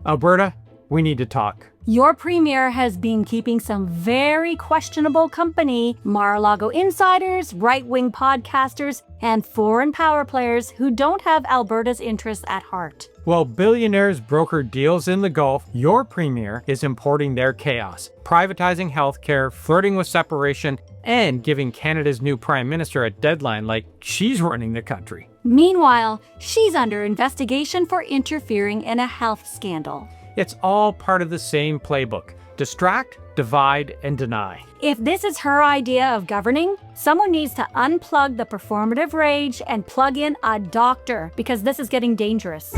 Alberta, we need to talk. Your premier has been keeping some very questionable company, Mar-a-Lago insiders, right-wing podcasters, and foreign power players who don't have Alberta's interests at heart. While billionaires broker deals in the Gulf, your premier is importing their chaos, privatizing healthcare, flirting with separation, and giving Canada's new prime minister a deadline like she's running the country. Meanwhile, she's under investigation for interfering in a health scandal. It's all part of the same playbook. Distract, divide, and deny. If this is her idea of governing, someone needs to unplug the performative rage and plug in a doctor, because this is getting dangerous.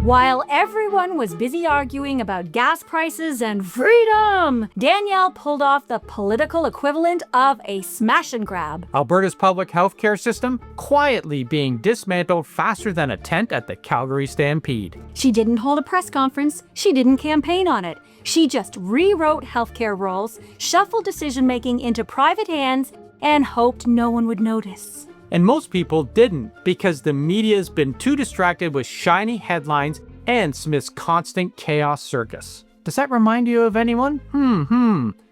While everyone was busy arguing about gas prices and freedom, Danielle pulled off the political equivalent of a smash and grab. Alberta's public healthcare system quietly being dismantled faster than a tent at the Calgary Stampede. She didn't hold a press conference. She didn't campaign on it. She just rewrote healthcare roles, shuffled decision-making into private hands, and hoped no one would notice. And most people didn't, because the media's been too distracted with shiny headlines and Smith's constant chaos circus. Does that remind you of anyone?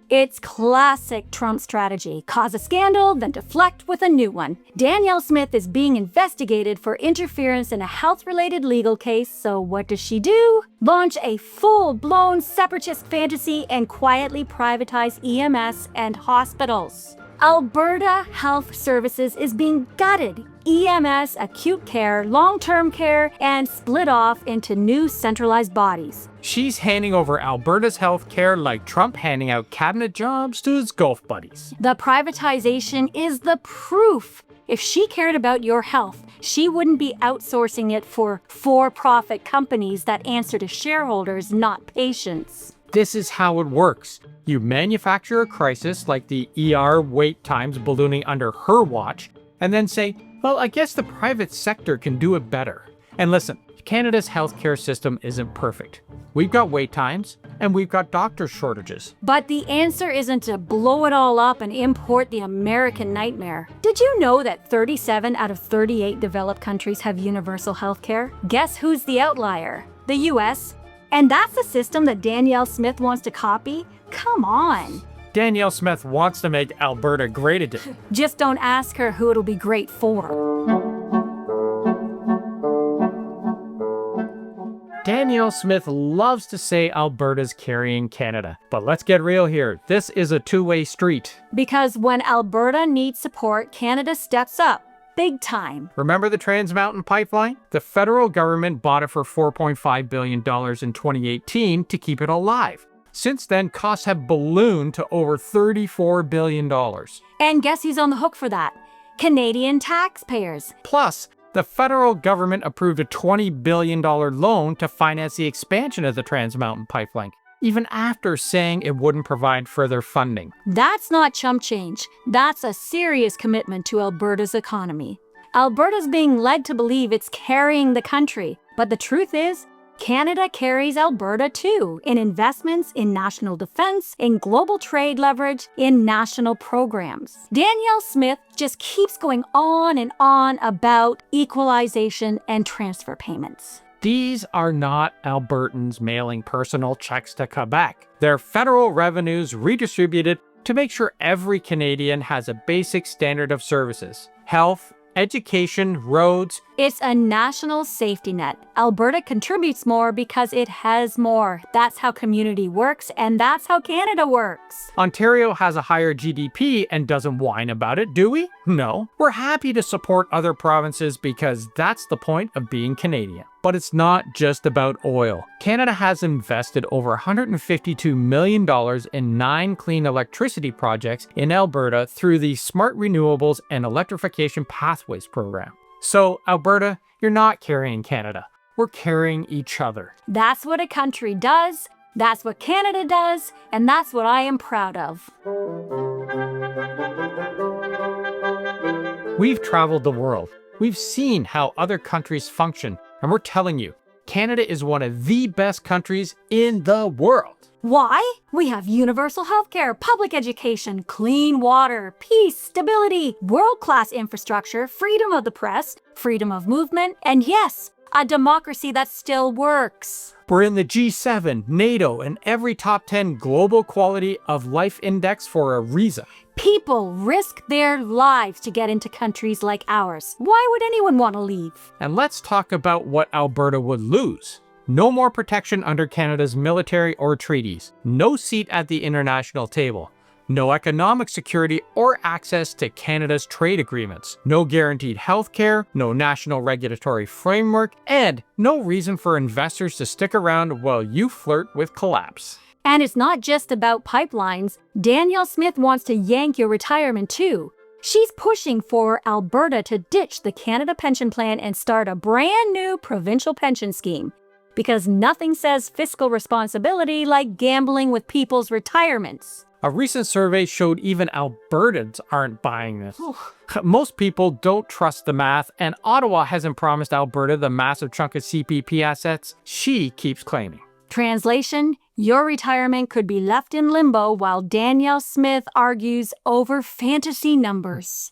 It's classic Trump strategy. Cause a scandal, then deflect with a new one. Danielle Smith is being investigated for interference in a health-related legal case, so what does she do? Launch a full-blown separatist fantasy and quietly privatize EMS and hospitals. Alberta Health Services is being gutted. EMS, acute care, long-term care, and split off into new centralized bodies. She's handing over Alberta's healthcare like Trump handing out cabinet jobs to his golf buddies. The privatization is the proof. If she cared about your health, she wouldn't be outsourcing it for-profit companies that answer to shareholders, not patients. This is how it works. You manufacture a crisis like the ER wait times ballooning under her watch, and then say, well, I guess the private sector can do it better. And listen, Canada's healthcare system isn't perfect. We've got wait times, and we've got doctor shortages. But the answer isn't to blow it all up and import the American nightmare. Did you know that 37 out of 38 developed countries have universal healthcare? Guess who's the outlier? The US. And that's the system that Danielle Smith wants to copy? Come on. Danielle Smith wants to make Alberta great again. Just don't ask her who it'll be great for. Danielle Smith loves to say Alberta's carrying Canada. But let's get real here. This is a two-way street. Because when Alberta needs support, Canada steps up. Big time. Remember the Trans Mountain Pipeline? The federal government bought it for $4.5 billion in 2018 to keep it alive. Since then, costs have ballooned to over $34 billion. And guess who's on the hook for that? Canadian taxpayers. Plus, the federal government approved a $20 billion loan to finance the expansion of the Trans Mountain Pipeline, even after saying it wouldn't provide further funding. That's not chump change. That's a serious commitment to Alberta's economy. Alberta's being led to believe it's carrying the country, but the truth is, Canada carries Alberta too, in investments, in national defense, in global trade leverage, in national programs. Danielle Smith just keeps going on and on about equalization and transfer payments. These are not Albertans mailing personal checks to Quebec. They're federal revenues redistributed to make sure every Canadian has a basic standard of services: health, education, roads. It's a national safety net. Alberta contributes more because it has more. That's how community works, and that's how Canada works. Ontario has a higher GDP and doesn't whine about it, do we? No. We're happy to support other provinces because that's the point of being Canadian. But it's not just about oil. Canada has invested over $152 million in 9 clean electricity projects in Alberta through the Smart Renewables and Electrification Pathways program. So, Alberta, you're not carrying Canada. We're carrying each other. That's what a country does, that's what Canada does, and that's what I am proud of. We've traveled the world. We've seen how other countries function, and we're telling you, Canada is one of the best countries in the world. Why? We have universal healthcare, public education, clean water, peace, stability, world-class infrastructure, freedom of the press, freedom of movement, and yes, a democracy that still works. We're in the G7, NATO, and every top 10 global quality of life index for a reason. People risk their lives to get into countries like ours. Why would anyone want to leave? And let's talk about what Alberta would lose. No more protection under Canada's military or treaties. No seat at the international table. No economic security or access to Canada's trade agreements. No guaranteed health care, no national regulatory framework, and no reason for investors to stick around while you flirt with collapse. And it's not just about pipelines. Danielle Smith wants to yank your retirement too. She's pushing for Alberta to ditch the Canada Pension Plan and start a brand new provincial pension scheme. Because nothing says fiscal responsibility like gambling with people's retirements. A recent survey showed even Albertans aren't buying this. Most people don't trust the math, and Ottawa hasn't promised Alberta the massive chunk of CPP assets she keeps claiming. Translation, your retirement could be left in limbo while Danielle Smith argues over fantasy numbers.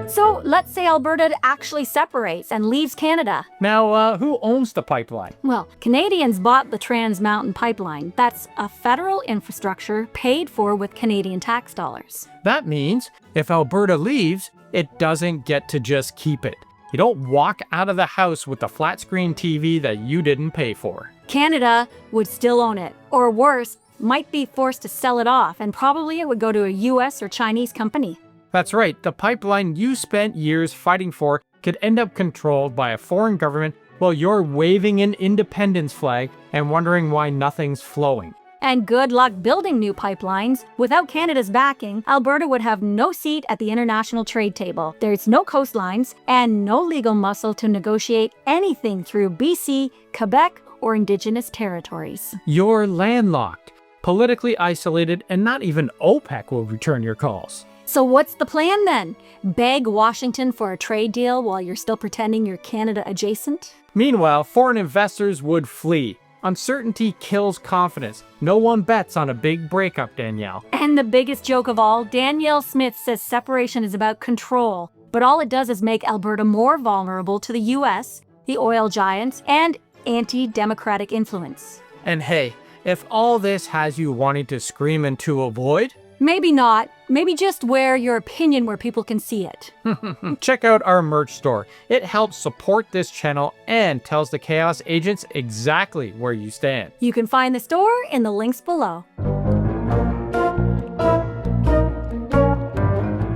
So let's say Alberta actually separates and leaves Canada. Now, who owns the pipeline? Well, Canadians bought the Trans Mountain Pipeline. That's a federal infrastructure paid for with Canadian tax dollars. That means if Alberta leaves, it doesn't get to just keep it. You don't walk out of the house with the flat screen TV that you didn't pay for. Canada would still own it, or worse, might be forced to sell it off, and probably it would go to a US or Chinese company. That's right, the pipeline you spent years fighting for could end up controlled by a foreign government while you're waving an independence flag and wondering why nothing's flowing. And good luck building new pipelines. Without Canada's backing, Alberta would have no seat at the international trade table. There's no coastlines and no legal muscle to negotiate anything through BC, Quebec, or Indigenous territories. You're landlocked, politically isolated, and not even OPEC will return your calls. So what's the plan then? Beg Washington for a trade deal while you're still pretending you're Canada adjacent? Meanwhile, foreign investors would flee. Uncertainty kills confidence. No one bets on a big breakup, Danielle. And the biggest joke of all, Danielle Smith says separation is about control, but all it does is make Alberta more vulnerable to the US, the oil giants, and anti-democratic influence. And hey, if all this has you wanting to scream into a void, maybe not. Maybe just wear your opinion where people can see it. check out our merch store. It helps support this channel and tells the chaos agents exactly where you stand. You can find the store in the links below.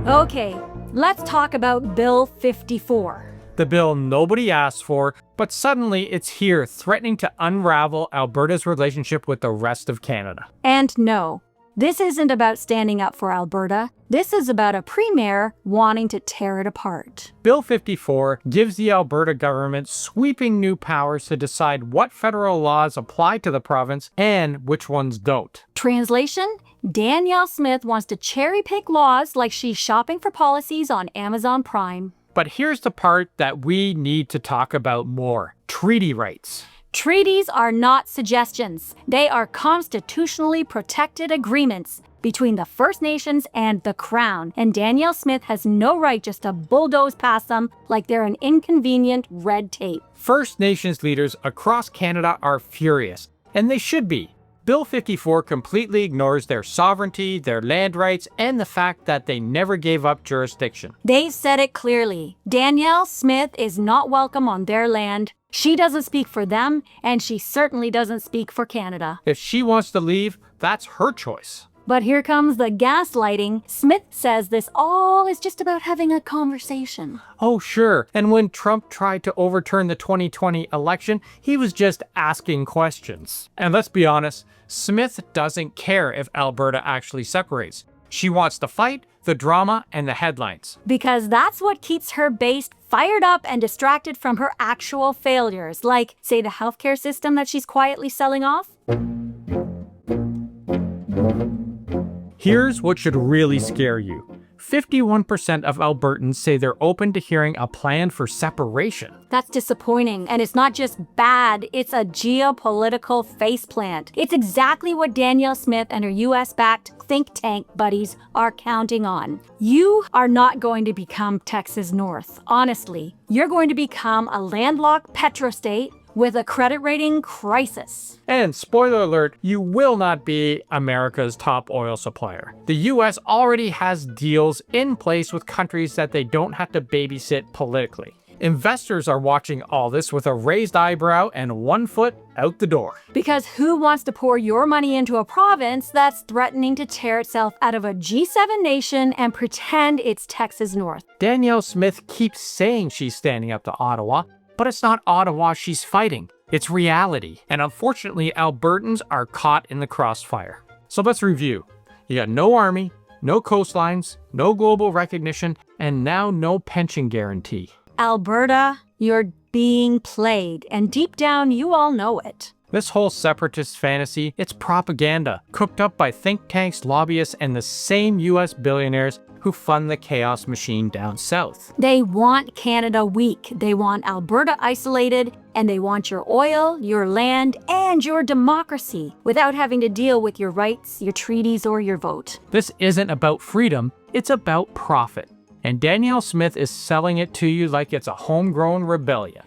Okay, let's talk about Bill 54. The bill nobody asked for, but suddenly it's here threatening to unravel Alberta's relationship with the rest of Canada. And no. This isn't about standing up for Alberta. This is about a premier wanting to tear it apart. Bill 54 gives the Alberta government sweeping new powers to decide what federal laws apply to the province and which ones don't. Translation? Danielle Smith wants to cherry-pick laws like she's shopping for policies on Amazon Prime. But here's the part that we need to talk about more. Treaty rights. Treaties are not suggestions. They are constitutionally protected agreements between the First Nations and the Crown, and Danielle Smith has no right just to bulldoze past them like they're an inconvenient red tape. First Nations leaders across Canada are furious, and they should be. Bill 54 completely ignores their sovereignty, their land rights, and the fact that they never gave up jurisdiction. They've said it clearly. Danielle Smith is not welcome on their land. She doesn't speak for them, and she certainly doesn't speak for Canada. If she wants to leave, that's her choice. But here comes the gaslighting. Smith says this all is just about having a conversation. Oh, sure. And when Trump tried to overturn the 2020 election, he was just asking questions. And let's be honest, Smith doesn't care if Alberta actually separates. She wants the fight, the drama, and the headlines. Because that's what keeps her base fired up and distracted from her actual failures, like, say, the healthcare system that she's quietly selling off. Here's what should really scare you. 51% of Albertans say they're open to hearing a plan for separation. That's disappointing, and it's not just bad, it's a geopolitical faceplant. It's exactly what Danielle Smith and her US-backed think tank buddies are counting on. You are not going to become Texas North. Honestly, you're going to become a landlocked petrostate with a credit rating crisis. And spoiler alert, you will not be America's top oil supplier. The US already has deals in place with countries that they don't have to babysit politically. Investors are watching all this with a raised eyebrow and 1 foot out the door. Because who wants to pour your money into a province that's threatening to tear itself out of a G7 nation and pretend it's Texas North? Danielle Smith keeps saying she's standing up to Ottawa, but it's not Ottawa she's fighting. It's reality. And unfortunately, Albertans are caught in the crossfire. So let's review. You got no army, no coastlines, no global recognition, and now no pension guarantee. Alberta, you're being played, and deep down, you all know it. This whole separatist fantasy, it's propaganda, cooked up by think tanks, lobbyists, and the same US billionaires who fund the chaos machine down south. They want Canada weak, they want Alberta isolated, and they want your oil, your land, and your democracy without having to deal with your rights, your treaties, or your vote. This isn't about freedom, it's about profit. And Danielle Smith is selling it to you like it's a homegrown rebellion.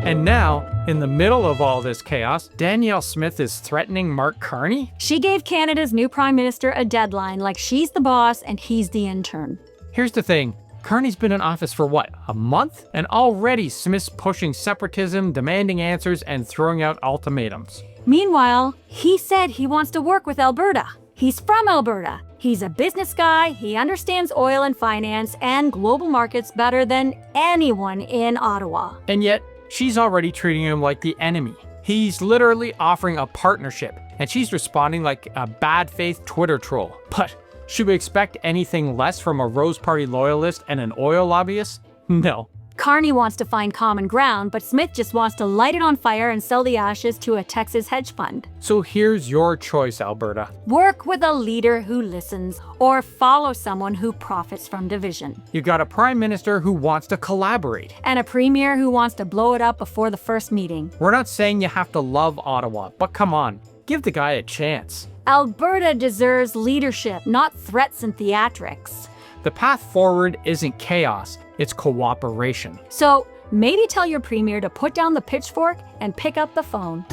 And now, in the middle of all this chaos, Danielle Smith is threatening Mark Carney? She gave Canada's new Prime Minister a deadline like she's the boss and he's the intern. Here's the thing. Carney's been in office for what, a month? And already Smith's pushing separatism, demanding answers, and throwing out ultimatums. Meanwhile, he said he wants to work with Alberta. He's from Alberta. He's a business guy, he understands oil and finance and global markets better than anyone in Ottawa. And yet, she's already treating him like the enemy. He's literally offering a partnership, and she's responding like a bad faith Twitter troll. But should we expect anything less from a Rose Party loyalist and an oil lobbyist? No. Carney wants to find common ground, but Smith just wants to light it on fire and sell the ashes to a Texas hedge fund. So here's your choice, Alberta. Work with a leader who listens, or follow someone who profits from division. You got a prime minister who wants to collaborate. And a premier who wants to blow it up before the first meeting. We're not saying you have to love Ottawa, but come on, give the guy a chance. Alberta deserves leadership, not threats and theatrics. The path forward isn't chaos, it's cooperation. So maybe tell your premier to put down the pitchfork and pick up the phone.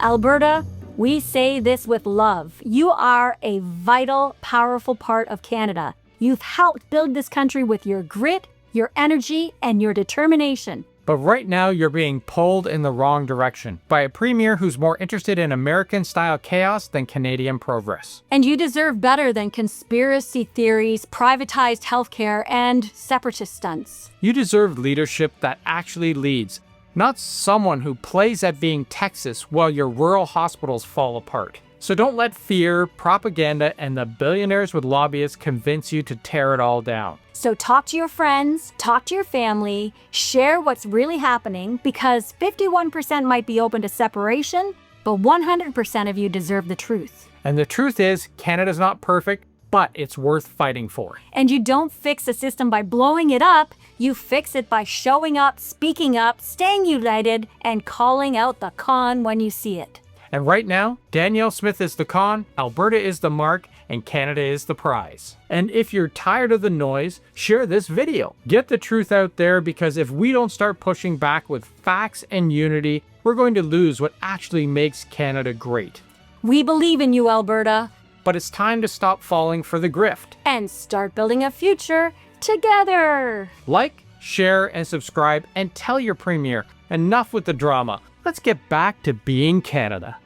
Alberta, we say this with love. You are a vital, powerful part of Canada. You've helped build this country with your grit, your energy, and your determination. But right now, you're being pulled in the wrong direction by a premier who's more interested in American-style chaos than Canadian progress. And you deserve better than conspiracy theories, privatized healthcare, and separatist stunts. You deserve leadership that actually leads, not someone who plays at being Texas while your rural hospitals fall apart. So don't let fear, propaganda, and the billionaires with lobbyists convince you to tear it all down. So talk to your friends, talk to your family, share what's really happening, because 51% might be open to separation, but 100% of you deserve the truth. And the truth is, Canada's not perfect, but it's worth fighting for. And you don't fix a system by blowing it up, you fix it by showing up, speaking up, staying united, and calling out the con when you see it. And right now, Danielle Smith is the con, Alberta is the mark, and Canada is the prize. And if you're tired of the noise, share this video. Get the truth out there, because if we don't start pushing back with facts and unity, we're going to lose what actually makes Canada great. We believe in you, Alberta. But it's time to stop falling for the grift. And start building a future together. Like, share, and subscribe, and tell your premier, enough with the drama. Let's get back to being Canada.